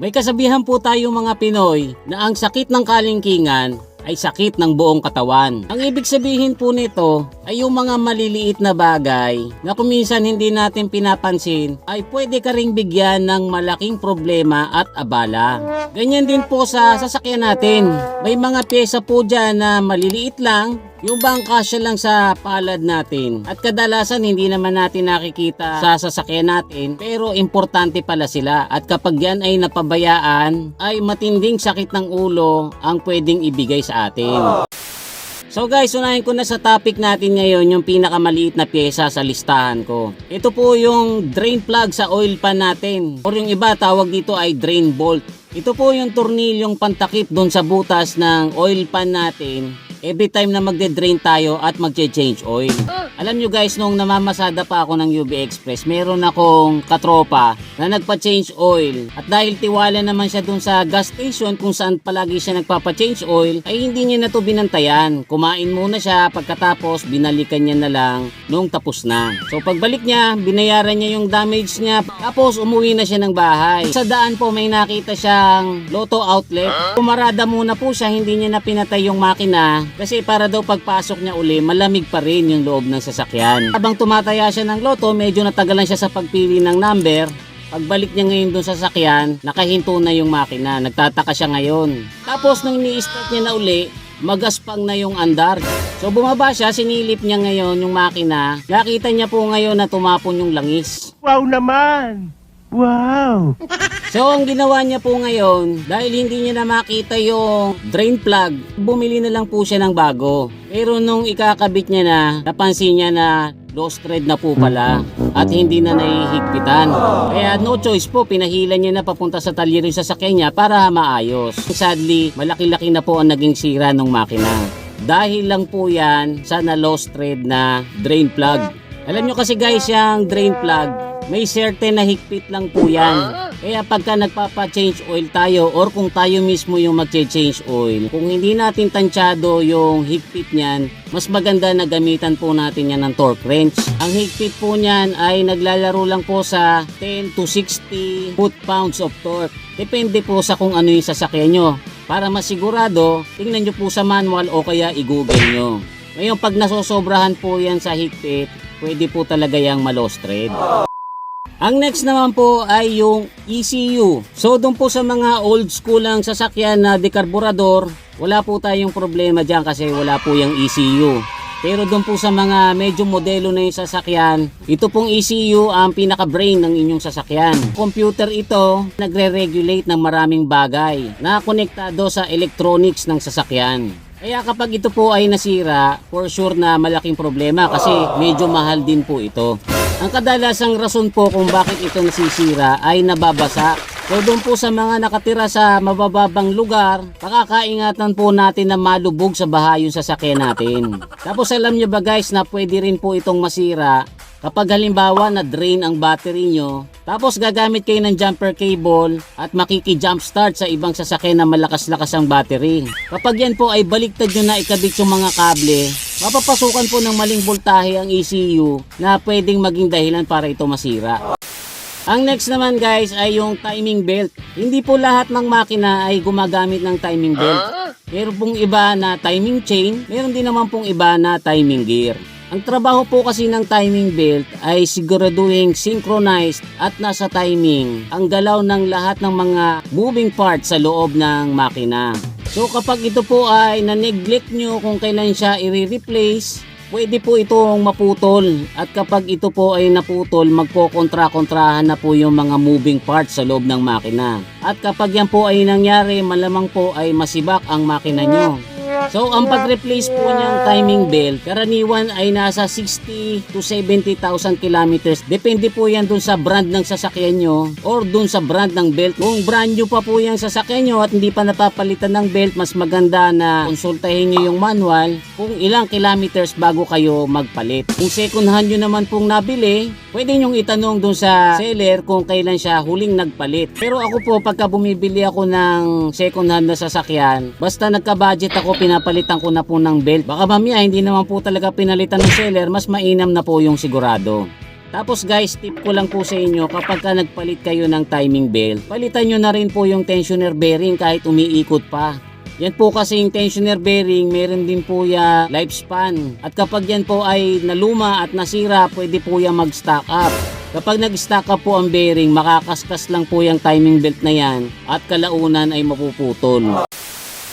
May kasabihan po tayo mga Pinoy na ang sakit ng kalingkingan ay sakit ng buong katawan. Ang ibig sabihin po nito ay yung mga maliliit na bagay na kung minsan hindi natin pinapansin ay pwede ka ring bigyan ng malaking problema at abala. Ganyan din po sa sasakyan natin. May mga pyesa po dyan na maliliit lang, yung bang kasya lang sa palad natin. At kadalasan hindi naman natin nakikita sa sasakyan natin, pero importante pala sila. At kapag yan ay napabayaan, ay matinding sakit ng ulo ang pwedeng ibigay sa atin. So guys, unahin ko na sa topic natin ngayon yung pinakamaliit na pyesa sa listahan ko. Ito po yung drain plug sa oil pan natin. Or yung iba tawag dito ay drain bolt. Ito po yung tornilyong pantakip doon sa butas ng oil pan natin every time na magde-drain tayo at magche-change oil. Alam nyo guys, nung namamasada pa ako ng UB Express, meron akong katropa na nagpa-change oil. At dahil tiwala naman siya dun sa gas station kung saan palagi siya nagpapa-change oil, ay hindi niya na to binantayan. Kumain muna siya, pagkatapos binalikan niya na lang nung tapos na. So pagbalik niya, binayaran niya yung damage niya, tapos umuwi na siya ng bahay. Sa daan po may nakita siyang Lotto outlet. Pumarada muna po siya, hindi niya na pinatay yung makina kasi para daw pagpasok niya uli, malamig pa rin yung loob ng sasakyan. Habang tumataya siya ng Lotto, medyo natagalan siya sa pagpili ng number. Pagbalik niya ngayon doon sa sasakyan, nakahinto na yung makina. Nagtataka siya ngayon. Tapos nung ni-start niya na uli, magaspang na yung andar. So bumaba siya, sinilip niya ngayon yung makina. Nakita niya po ngayon na tumapon yung langis. Wow naman! Wow! So ang ginawa niya po ngayon, dahil hindi niya na makita yung drain plug, bumili na lang po siya ng bago. Pero nung ikakabit niya na, napansin niya na lost thread na po pala at hindi na nahihigpitan. Kaya no choice po, pinahila niya na papunta sa talyer yung sasakyan niya para maayos. Sadly, malaki-laki na po ang naging sira ng makina. Dahil lang po yan sa na lost thread na drain plug. Alam nyo kasi guys, yung drain plug, may certain na higpit lang po yan. Kaya pagka nagpapa-change oil tayo or kung tayo mismo yung magche-change oil, kung hindi natin tansyado yung higpit niyan, mas maganda na gamitan po natin yan ng torque wrench. Ang higpit po niyan ay naglalaro lang po sa 10 to 60 foot-pounds of torque. Depende po sa kung ano yung sasakyan nyo. Para masigurado, tingnan nyo po sa manual o kaya i-google nyo. Ngayon pag nasosobrahan po yan sa higpit, pwede po talaga yung ma-lost thread. Ang next naman po ay yung ECU. So doon po sa mga old school ang sasakyan na dekarburador, wala po tayong problema dyan kasi wala po yung ECU. Pero doon po sa mga medyo modelo na yung sasakyan, ito pong ECU ang pinaka-brain ng inyong sasakyan. Computer ito, nagre-regulate ng maraming bagay na konektado sa electronics ng sasakyan. Kaya kapag ito po ay nasira, for sure na malaking problema kasi medyo mahal din po ito. Ang kadalasang rason po kung bakit ito nasisira ay nababasa. So doon po sa mga nakatira sa mabababang lugar, pakakaingatan po natin na malubog sa baha yung sasakyan natin. Tapos alam nyo ba guys na pwede rin po itong masira kapag halimbawa na drain ang battery nyo, tapos gagamit kayo ng jumper cable at makiki-jump start sa ibang sasakyan na malakas-lakas ang battery. Kapag yan po ay baliktad nyo na ikabit yung mga kable, mapapasukan po ng maling voltahe ang ECU na pwedeng maging dahilan para ito masira. Ang next naman guys ay yung timing belt. Hindi po lahat ng makina ay gumagamit ng timing belt. Meron pong iba na timing chain, meron din naman pong iba na timing gear. Ang trabaho po kasi ng timing belt ay siguraduhin synchronized at nasa timing ang galaw ng lahat ng mga moving parts sa loob ng makina. So kapag ito po ay na-neglect nyo kung kailan siya i-replace, pwede po itong maputol. At kapag ito po ay naputol, magpo-kontra-kontrahan na po yung mga moving parts sa loob ng makina. At kapag yan po ay nangyari, malamang po ay masibak ang makina nyo. So ang pag-replace po niyang timing belt, karaniwan ay nasa 60 to 70,000 kilometers. Depende po yan dun sa brand ng sasakyan nyo or dun sa brand ng belt. Kung brand new pa po yung sasakyan nyo at hindi pa napapalitan ng belt, mas maganda na konsultahin nyo yung manual kung ilang kilometers bago kayo magpalit. Kung second hand nyo naman pong nabili, pwede nyong itanong dun sa seller kung kailan siya huling nagpalit. Pero ako po, pagka bumibili ako ng second hand na sasakyan, basta nagka-budget ako, pinapalitan ko na po ng belt. Baka mamaya hindi naman po talaga pinalitan ng seller, mas mainam na po yung sigurado. Tapos guys, tip ko lang po sa inyo, kapag ka nagpalit kayo ng timing belt, palitan nyo na rin po yung tensioner bearing kahit umiikot pa. Yan po kasi yung tensioner bearing, meron din po ya lifespan. At kapag yan po ay naluma at nasira, pwede po yan mag-stock up. Kapag nag-stock up po ang bearing, makakaskas lang po yung timing belt na yan at kalaunan ay mapuputol.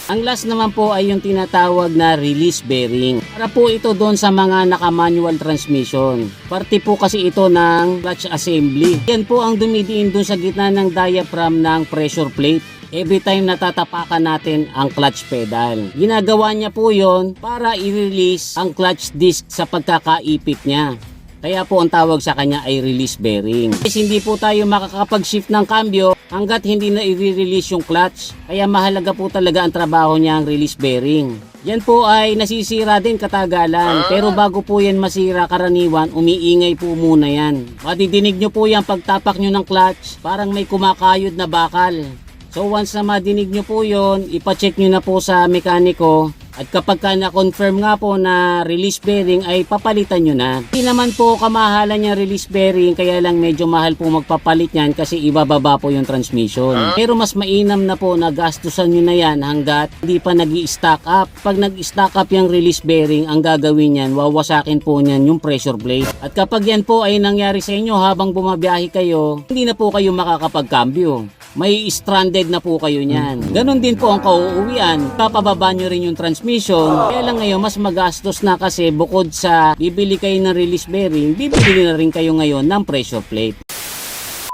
Ang last naman po ay yung tinatawag na release bearing. Para po ito doon sa mga naka-manual transmission. Parte po kasi ito ng clutch assembly. Yan po ang dumidiin doon sa gitna ng diaphragm ng pressure plate. Every time natatapakan natin ang clutch pedal. Ginagawa niya po yon para i-release ang clutch disc sa pagkakaipit niya. Kaya po ang tawag sa kanya ay release bearing. Kasi hindi po tayo makakapag-shift ng cambio hanggat hindi na i-release yung clutch. Kaya mahalaga po talaga ang trabaho niya ang release bearing. Yan po ay nasisira din katagalan. Pero bago po yan masira karaniwan, umiingay po muna yan. Madidinig nyo po yan pagtapak nyo ng clutch. Parang may kumakayod na bakal. So once na madinig nyo po yon, ipacheck nyo na po sa mekaniko. At kapag ka na-confirm nga po na release bearing ay papalitan nyo na. Hindi naman po kamahalan yung release bearing, kaya lang medyo mahal po magpapalit yan kasi ibababa po yung transmission. Pero mas mainam na po na gastusan nyo na yan hanggat hindi pa nag-i-stock up. Pag nag-stock up yung release bearing, ang gagawin yan, wawasakin po niyan yung pressure plate. At kapag yan po ay nangyari sa inyo habang bumabiyahe kayo, hindi na po kayo makakapagkambyo. May stranded na po kayo niyan. Ganon din po ang kauuwian. Papababa nyo rin yung transmission. Kaya lang ngayon, mas magastos na kasi bukod sa bibili kayo ng release bearing, bibili na rin kayo ngayon ng pressure plate.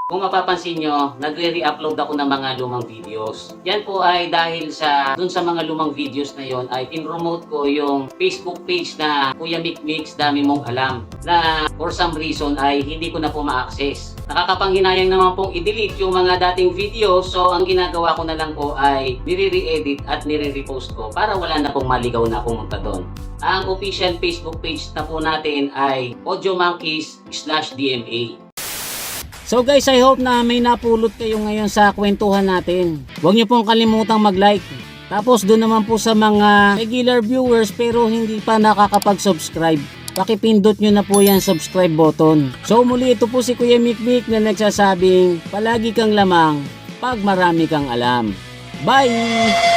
Kung mapapansin nyo, nagre-re-upload ako ng mga lumang videos. Yan po ay dahil dun sa mga lumang videos na yon ay pinromote ko yung Facebook page na Kuya Mick Mix Dami Mong Alam na for some reason ay hindi ko na po ma-access. Nakakapanghinayang naman pong i-delete yung mga dating videos, so ang ginagawa ko na lang po ay nire-re-edit at nire-repost ko para wala na pong maligaw na pumunta doon. Ang official Facebook page na po natin ay AudioMonkeys/DMA. So guys, I hope na may napulot kayo ngayon sa kwentuhan natin. Huwag niyo pong kalimutang mag-like. Tapos doon naman po sa mga regular viewers pero hindi pa nakakapag-subscribe, pakipindot nyo na po yan subscribe button. So muli, ito po si Kuya Mick Mick na nagsasabing palagi kang lamang pag marami kang alam. Bye!